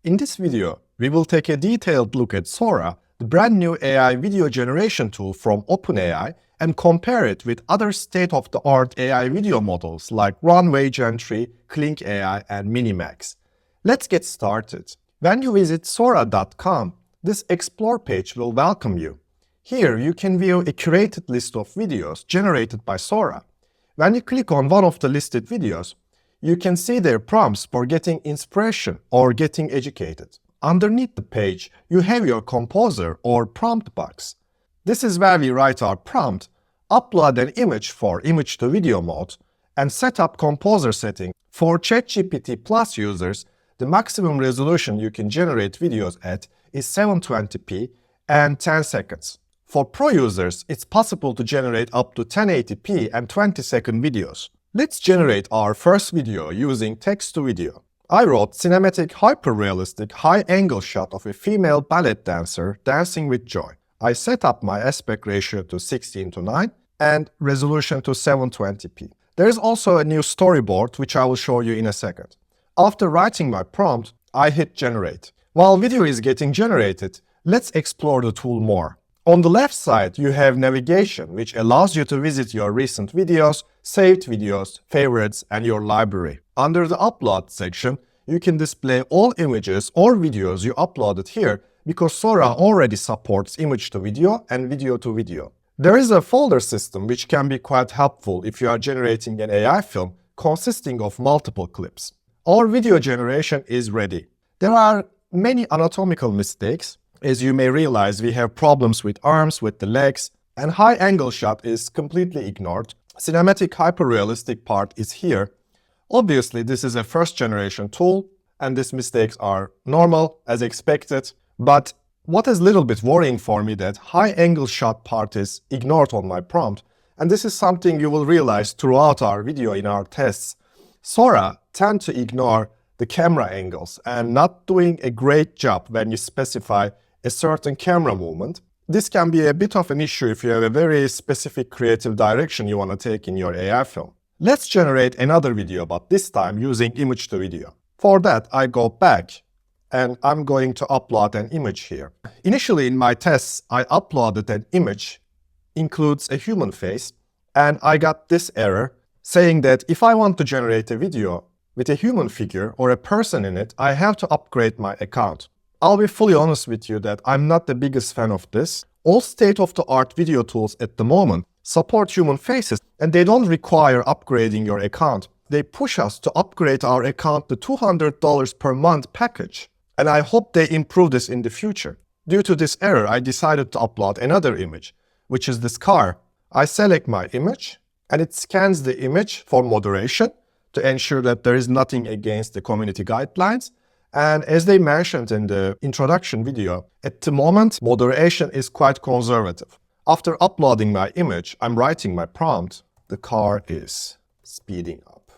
In this video, we will take a detailed look at Sora, the brand new AI video generation tool from OpenAI, and compare it with other state-of-the-art AI video models like Runway Gen3, Kling AI, and Minimax. Let's get started. When you visit Sora.com, this Explore page will welcome you. Here you can view a curated list of videos generated by Sora. When you click on one of the listed videos, you can see their prompts for getting inspiration or getting educated. Underneath the page, you have your composer or prompt box. This is where we write our prompt, upload an image for image-to-video mode, and set up composer setting. For ChatGPT Plus users, the maximum resolution you can generate videos at is 720p and 10 seconds. For Pro users, it's possible to generate up to 1080p and 20-second videos. Let's generate our first video using text-to-video. I wrote cinematic hyper-realistic high-angle shot of a female ballet dancer dancing with joy. I set up my aspect ratio to 16:9 and resolution to 720p. There is also a new storyboard which I will show you in a second. After writing my prompt, I hit generate. While video is getting generated, let's explore the tool more. On the left side, you have navigation, which allows you to visit your recent videos, saved videos, favorites, and your library. Under the Upload section, you can display all images or videos you uploaded here because Sora already supports image-to-video and video-to-video. There is a folder system which can be quite helpful if you are generating an AI film consisting of multiple clips. Our video generation is ready. There are many anatomical mistakes. As you may realize, we have problems with arms, with the legs, and high-angle shot is completely ignored. Cinematic hyper-realistic part is here. Obviously, this is a first-generation tool, and these mistakes are normal, as expected. But what is a little bit worrying for me that high-angle shot part is ignored on my prompt, and this is something you will realize throughout our video in our tests. Sora tends to ignore the camera angles and not doing a great job when you specify a certain camera movement. This can be a bit of an issue if you have a very specific creative direction you want to take in your AI film. Let's generate another video, but this time using image-to-video. For that, I go back and I'm going to upload an image here. Initially in my tests, I uploaded an image, includes a human face, and I got this error saying that if I want to generate a video with a human figure or a person in it, I have to upgrade my account. I'll be fully honest with you that I'm not the biggest fan of this. All state-of-the-art video tools at the moment support human faces and they don't require upgrading your account. They push us to upgrade our account to $200 per month package. And I hope they improve this in the future. Due to this error, I decided to upload another image, which is this car. I select my image and it scans the image for moderation to ensure that there is nothing against the community guidelines. And as they mentioned in the introduction video, at the moment, moderation is quite conservative. After uploading my image, I'm writing my prompt. The car is speeding up.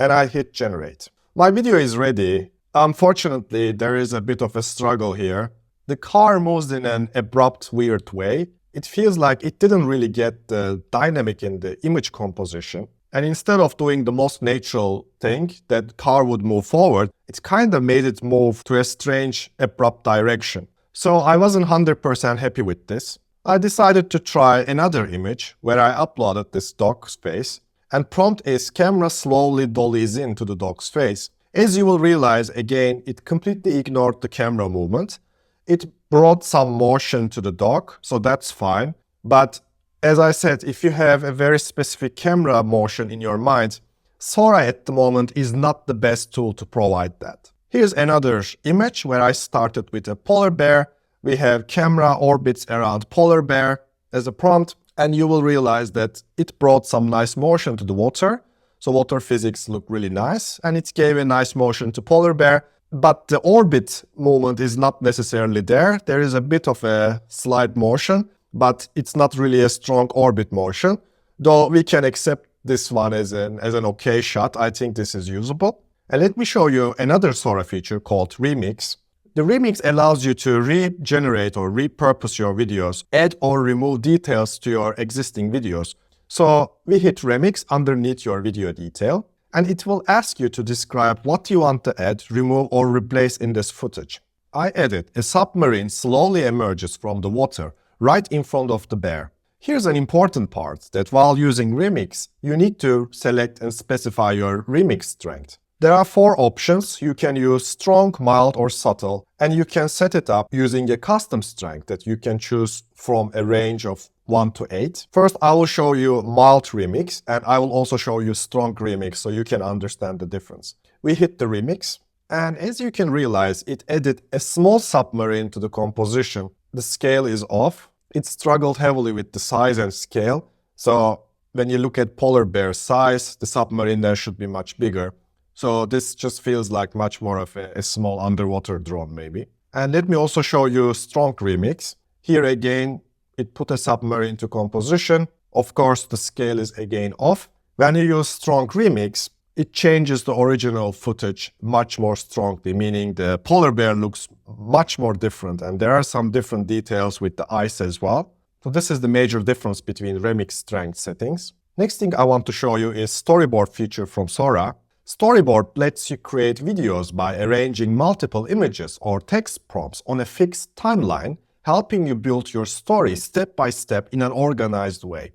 And I hit generate. My video is ready. Unfortunately, there is a bit of a struggle here. The car moves in an abrupt, weird way. It feels like it didn't really get the dynamic in the image composition. And instead of doing the most natural thing, that car would move forward, it kind of made it move to a strange, abrupt direction. So I wasn't 100% happy with this. I decided to try another image where I uploaded this dog's face and prompt is camera slowly dollies into the dog's face. As you will realize, again, it completely ignored the camera movement. It brought some motion to the dog, so that's fine. But as I said, if you have a very specific camera motion in your mind, Sora at the moment is not the best tool to provide that. Here's another image where I started with a polar bear. We have camera orbits around polar bear as a prompt, and you will realize that it brought some nice motion to the water. So water physics look really nice, and it gave a nice motion to polar bear. But the orbit movement is not necessarily there. There is a bit of a slight motion, but it's not really a strong orbit motion, though we can accept this one as an okay shot. I think this is usable. And let me show you another Sora feature called Remix. The Remix allows you to regenerate or repurpose your videos, add or remove details to your existing videos. So we hit Remix underneath your video detail, and it will ask you to describe what you want to add, remove, or replace in this footage. I added a submarine slowly emerges from the water right in front of the bear. Here's an important part, that while using remix, you need to select and specify your remix strength. There are 4 options. You can use strong, mild, or subtle, and you can set it up using a custom strength that you can choose from a range of 1 to 8. First, I will show you mild remix, and I will also show you strong remix so you can understand the difference. We hit the remix, and as you can realize, it added a small submarine to the composition. The scale is off. It struggled heavily with the size and scale. So when you look at polar bear size, the submarine there should be much bigger. So this just feels like much more of a small underwater drone maybe. And let me also show you strong remix. Here again, it put a submarine to composition. Of course, the scale is again off. When you use strong remix, it changes the original footage much more strongly, meaning the polar bear looks much more different, and there are some different details with the eyes as well. So this is the major difference between remix strength settings. Next thing I want to show you is Storyboard feature from Sora. Storyboard lets you create videos by arranging multiple images or text prompts on a fixed timeline, helping you build your story step by step in an organized way.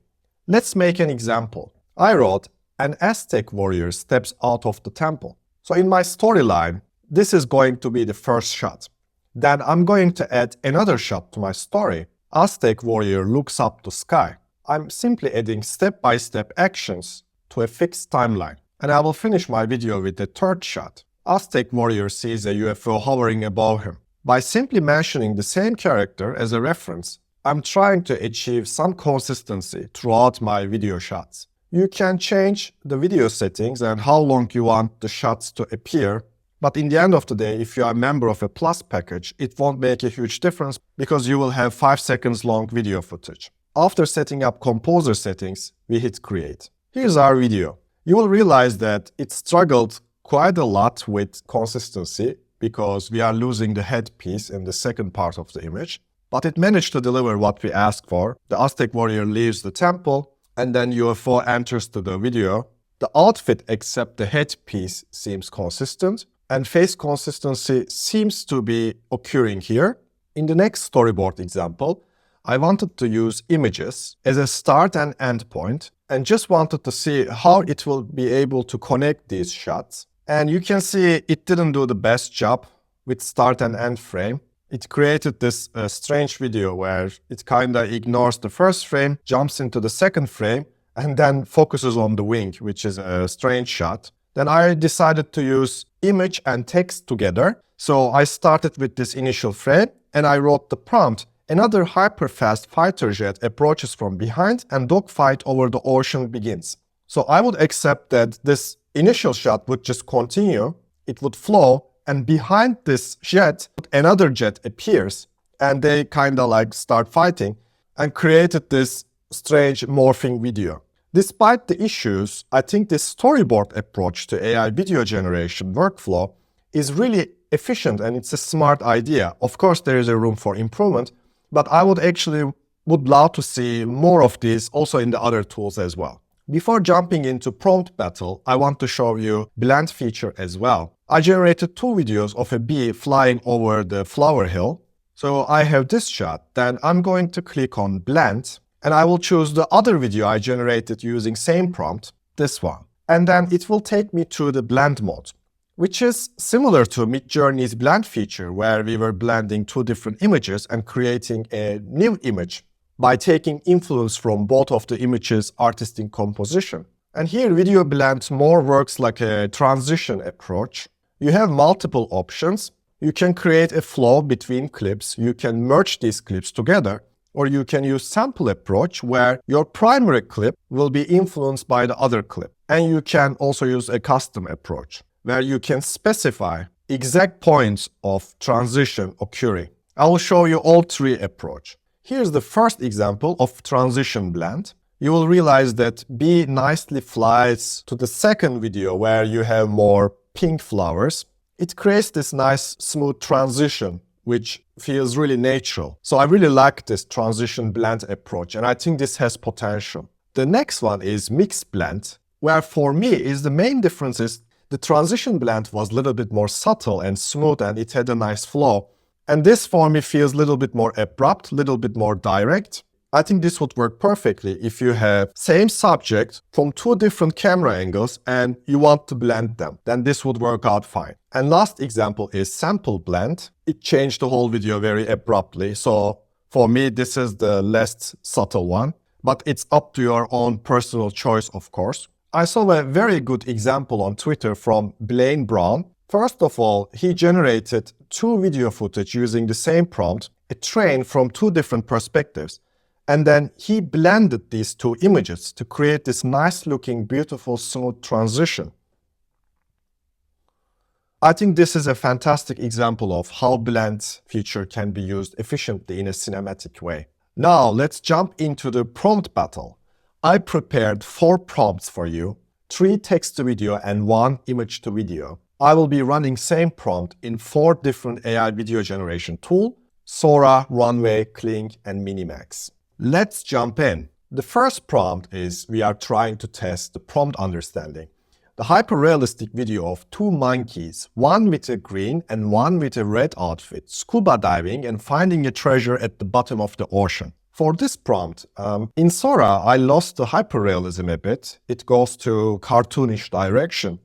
Let's make an example. I wrote, an Aztec warrior steps out of the temple. So in my storyline, this is going to be the first shot. Then I'm going to add another shot to my story. Aztec warrior looks up the sky. I'm simply adding step-by-step actions to a fixed timeline. And I will finish my video with the third shot. Aztec warrior sees a UFO hovering above him. By simply mentioning the same character as a reference, I'm trying to achieve some consistency throughout my video shots. You can change the video settings and how long you want the shots to appear, but in the end of the day, if you are a member of a Plus package, it won't make a huge difference because you will have 5 seconds long video footage. After setting up composer settings, we hit create. Here's our video. You will realize that it struggled quite a lot with consistency because we are losing the headpiece in the second part of the image, but it managed to deliver what we asked for. The Aztec warrior leaves the temple, and then UFO enters to the video. The outfit except the headpiece seems consistent, and face consistency seems to be occurring here. In the next storyboard example, I wanted to use images as a start and end point, and just wanted to see how it will be able to connect these shots. And you can see it didn't do the best job with start and end frame. It created this strange video where it kind of ignores the first frame, jumps into the second frame, and then focuses on the wing, which is a strange shot. Then I decided to use image and text together. So I started with this initial frame, and I wrote the prompt. Another hyper-fast fighter jet approaches from behind, and dogfight over the ocean begins. So I would accept that this initial shot would just continue, it would flow, and behind this jet, another jet appears, and they kind of like start fighting, and created this strange morphing video. Despite the issues, I think this storyboard approach to AI video generation workflow is really efficient, and it's a smart idea. Of course, there is a room for improvement, but I would love to see more of this also in the other tools as well. Before jumping into prompt battle, I want to show you blend feature as well. I generated 2 videos of a bee flying over the flower hill. So I have this shot, then I'm going to click on blend, and I will choose the other video I generated using same prompt, this one. And then it will take me to the blend mode, which is similar to Midjourney's blend feature, where we were blending 2 different images and creating a new image by taking influence from both of the images' artistic composition. And here video blend more works like a transition approach. You have multiple options. You can create a flow between clips. You can merge these clips together, or you can use sample approach where your primary clip will be influenced by the other clip. And you can also use a custom approach where you can specify exact points of transition occurring. I will show you all 3 approaches. Here's the first example of transition blend. You will realize that bee nicely flies to the second video where you have more pink flowers. It creates this nice smooth transition, which feels really natural. So I really like this transition blend approach, and I think this has potential. The next one is mix blend. Where for me is the main difference is the transition blend was a little bit more subtle and smooth and it had a nice flow. And this for me feels a little bit more abrupt, a little bit more direct. I think this would work perfectly if you have same subject from two different camera angles and you want to blend them. Then this would work out fine. And last example is sample blend. It changed the whole video very abruptly. So for me, this is the less subtle one, but it's up to your own personal choice, of course. I saw a very good example on Twitter from Blaine Brown. First of all, he generated two video footage using the same prompt, a train from two different perspectives. And then he blended these two images to create this nice looking, beautiful, smooth transition. I think this is a fantastic example of how blend feature can be used efficiently in a cinematic way. Now let's jump into the prompt battle. I prepared 4 prompts for you, 3 text to video and 1 image to video. I will be running same prompt in 4 different AI video generation tools: Sora, Runway, Kling, and Minimax. Let's jump in. The first prompt is we are trying to test the prompt understanding. The hyper-realistic video of 2 monkeys, one with a green and one with a red outfit, scuba diving and finding a treasure at the bottom of the ocean. For this prompt, in Sora, I lost the hyper-realism a bit. It goes to cartoonish direction.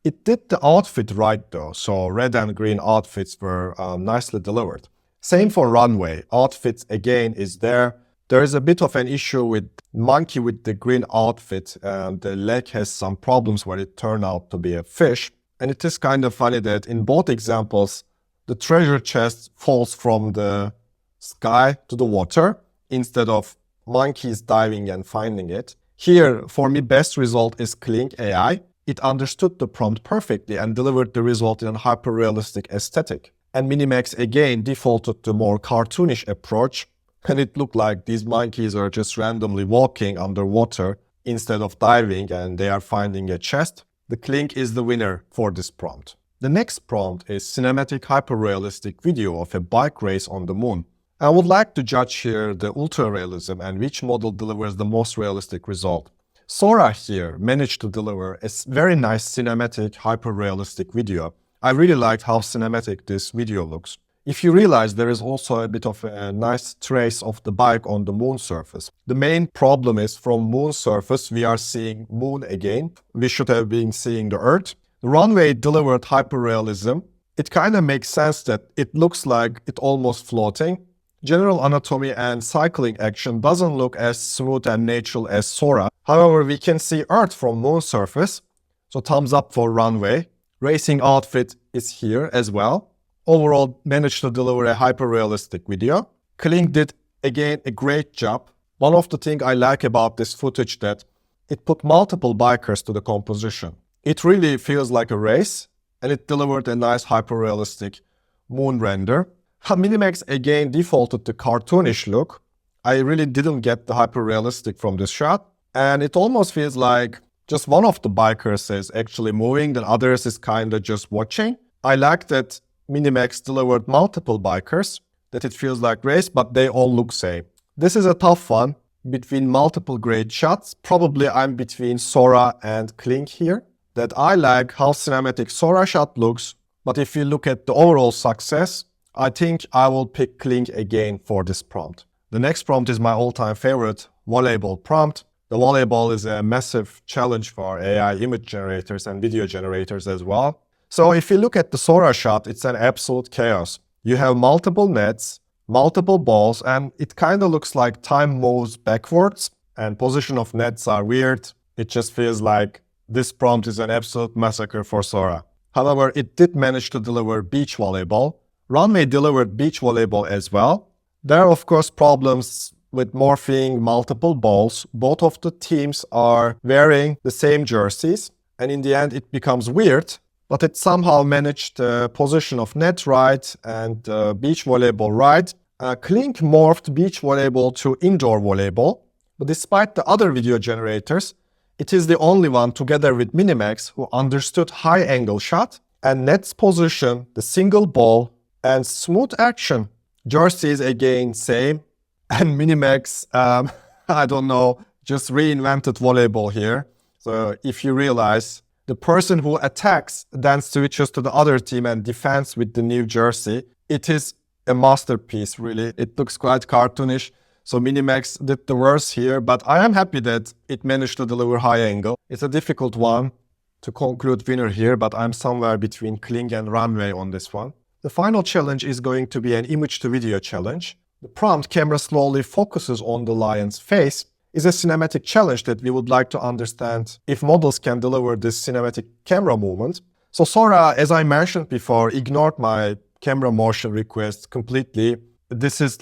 It did the outfit right though, so red and green outfits were nicely delivered. Same for Runway. Outfits again is there. There is a bit of an issue with monkey with the green outfit. The leg has some problems where it turned out to be a fish. And it is kind of funny that in both examples, the treasure chest falls from the sky to the water instead of monkeys diving and finding it. Here, for me, best result is Kling AI. It understood the prompt perfectly and delivered the result in a hyper-realistic aesthetic. And Minimax again defaulted to more cartoonish approach. And it looked like these monkeys are just randomly walking underwater instead of diving and they are finding a chest. The Kling is the winner for this prompt. The next prompt is cinematic hyper-realistic video of a bike race on the moon. I would like to judge here the ultra-realism and which model delivers the most realistic result. Sora here managed to deliver a very nice cinematic hyper-realistic video. I really liked how cinematic this video looks. If you realize there is also a bit of a nice trace of the bike on the moon surface. The main problem is from moon surface we are seeing moon again. We should have been seeing the Earth. The Runway delivered hyperrealism. It kind of makes sense that it looks like it almost floating. General anatomy and cycling action doesn't look as smooth and natural as Sora. However, we can see Earth from moon surface. So thumbs up for Runway. Racing outfit is here as well. Overall, managed to deliver a hyper-realistic video. Kling did, again, a great job. One of the things I like about this footage that it put multiple bikers to the composition. It really feels like a race, and it delivered a nice hyper-realistic moon render. Minimax again defaulted to cartoonish look. I really didn't get the hyper-realistic from this shot. And it almost feels like just one of the bikers is actually moving, the others is kind of just watching. I like that Minimax delivered multiple bikers, that it feels like race, but they all look same. This is a tough one between multiple great shots. Probably I'm between Sora and Kling here. That I like how cinematic Sora shot looks, but if you look at the overall success, I think I will pick Kling again for this prompt. The next prompt is my all-time favorite, volleyball prompt. The volleyball is a massive challenge for AI image generators and video generators as well. So if you look at the Sora shot, it's an absolute chaos. You have multiple nets, multiple balls, and it kind of looks like time moves backwards and position of nets are weird. It just feels like this prompt is an absolute massacre for Sora. However, it did manage to deliver beach volleyball. Runway delivered beach volleyball as well. There are of course problems with morphing multiple balls. Both of the teams are wearing the same jerseys, and in the end it becomes weird. But it somehow managed the position of net right and beach volleyball right. Kling morphed beach volleyball to indoor volleyball. But despite the other video generators, it is the only one together with Minimax who understood high angle shot and net's position, the single ball, and smooth action. Jerseys again same. And Minimax, I don't know, just reinvented volleyball here. So if you realize, the person who attacks then switches to the other team and defends with the new jersey. It is a masterpiece, really. It looks quite cartoonish. So Minimax did the worst here, but I am happy that it managed to deliver high angle. It's a difficult one to conclude winner here, but I'm somewhere between Kling and Runway on this one. The final challenge is going to be an image to video challenge. The prompt "camera slowly focuses on the lion's face" is a cinematic challenge that we would like to understand if models can deliver this cinematic camera movement. So Sora, as I mentioned before, ignored my camera motion request completely. This is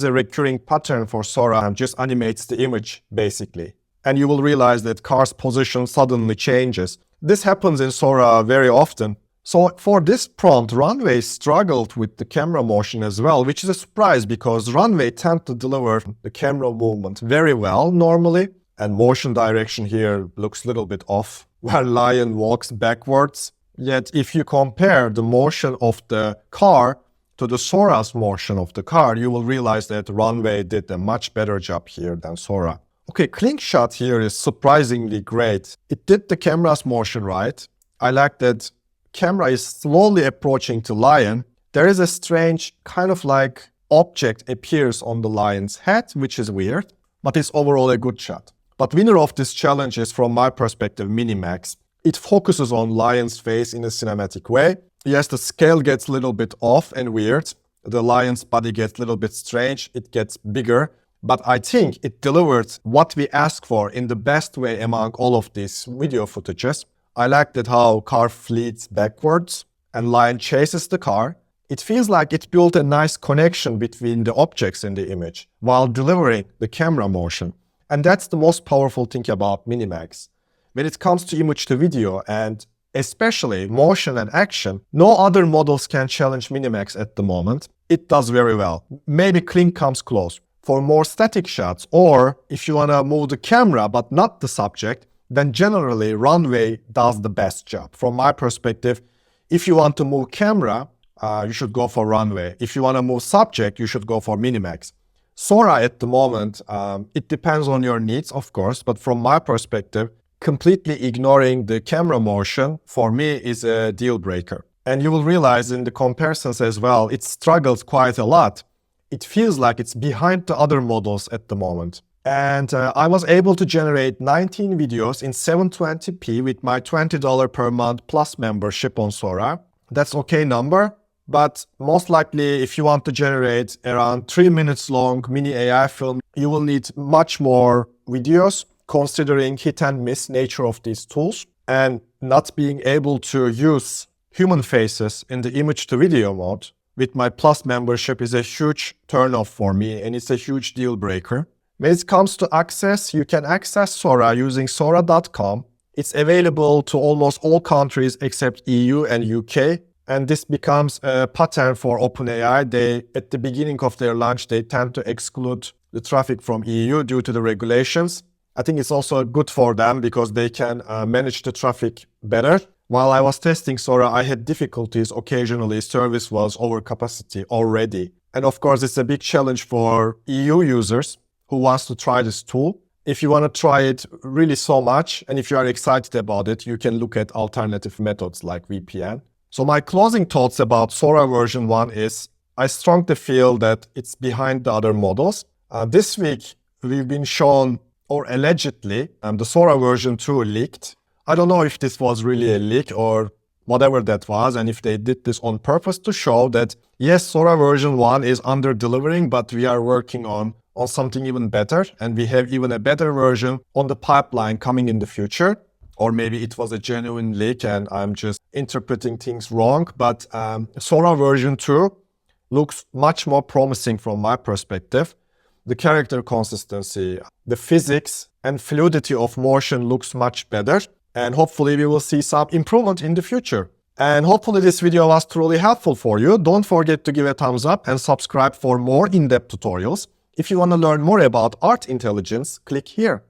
a recurring pattern for Sora and just animates the image basically. And you will realize that car's position suddenly changes. This happens in Sora very often. So for this prompt, Runway struggled with the camera motion as well, which is a surprise because Runway tends to deliver the camera movement very well normally. And motion direction here looks a little bit off, where lion walks backwards. Yet if you compare the motion of the car to the Sora's motion of the car, you will realize that Runway did a much better job here than Sora. Okay, Kling shot here is surprisingly great. It did the camera's motion right. I like that camera is slowly approaching to lion. There is a strange kind of like object appears on the lion's head, which is weird, but it's overall a good shot. But winner of this challenge is, from my perspective, Minimax. It focuses on lion's face in a cinematic way. Yes, the scale gets a little bit off and weird. The lion's body gets a little bit strange. It gets bigger. But I think it delivered what we asked for in the best way among all of these video footages. I liked it how car flees backwards and lion chases the car. It feels like it built a nice connection between the objects in the image while delivering the camera motion. And that's the most powerful thing about Minimax. When it comes to image to video and especially motion and action, no other models can challenge Minimax at the moment. It does very well. Maybe Kling comes close. For more static shots, or if you want to move the camera but not the subject, then generally Runway does the best job. From my perspective, if you want to move camera, you should go for Runway. If you want to move subject, you should go for Minimax. Sora at the moment, it depends on your needs, of course, but from my perspective, completely ignoring the camera motion for me is a deal breaker. And you will realize in the comparisons as well, it struggles quite a lot. It feels like it's behind the other models at the moment. And I was able to generate 19 videos in 720p with my $20 per month plus membership on Sora. That's okay number, but most likely if you want to generate around 3 minutes long mini AI film, you will need much more videos considering hit and miss nature of these tools, and not being able to use human faces in the image to video mode with my plus membership is a huge turn-off for me, and it's a huge deal breaker. When it comes to access, you can access Sora using Sora.com. It's available to almost all countries except EU and UK, and this becomes a pattern for OpenAI. At the beginning of their launch, they tend to exclude the traffic from EU due to the regulations. I think it's also good for them because they can manage the traffic better. While I was testing Sora, I had difficulties occasionally. Service was over capacity already. And of course, it's a big challenge for EU users who wants to try this tool. If you want to try it really so much, and if you are excited about it, you can look at alternative methods like VPN. So my closing thoughts about Sora version 1 is, I strongly feel that it's behind the other models. This week, we've been shown, or allegedly, the Sora version 2 leaked. I don't know if this was really a leak or whatever that was, and if they did this on purpose to show that, yes, Sora version 1 is under-delivering, but we are working on something even better, and we have even a better version on the pipeline coming in the future. Or maybe it was a genuine leak and I'm just interpreting things wrong. But Sora version 2 looks much more promising from my perspective. The character consistency, the physics and fluidity of motion looks much better. And hopefully we will see some improvement in the future. And hopefully this video was truly helpful for you. Don't forget to give a thumbs up and subscribe for more in-depth tutorials. If you want to learn more about art intelligence, click here.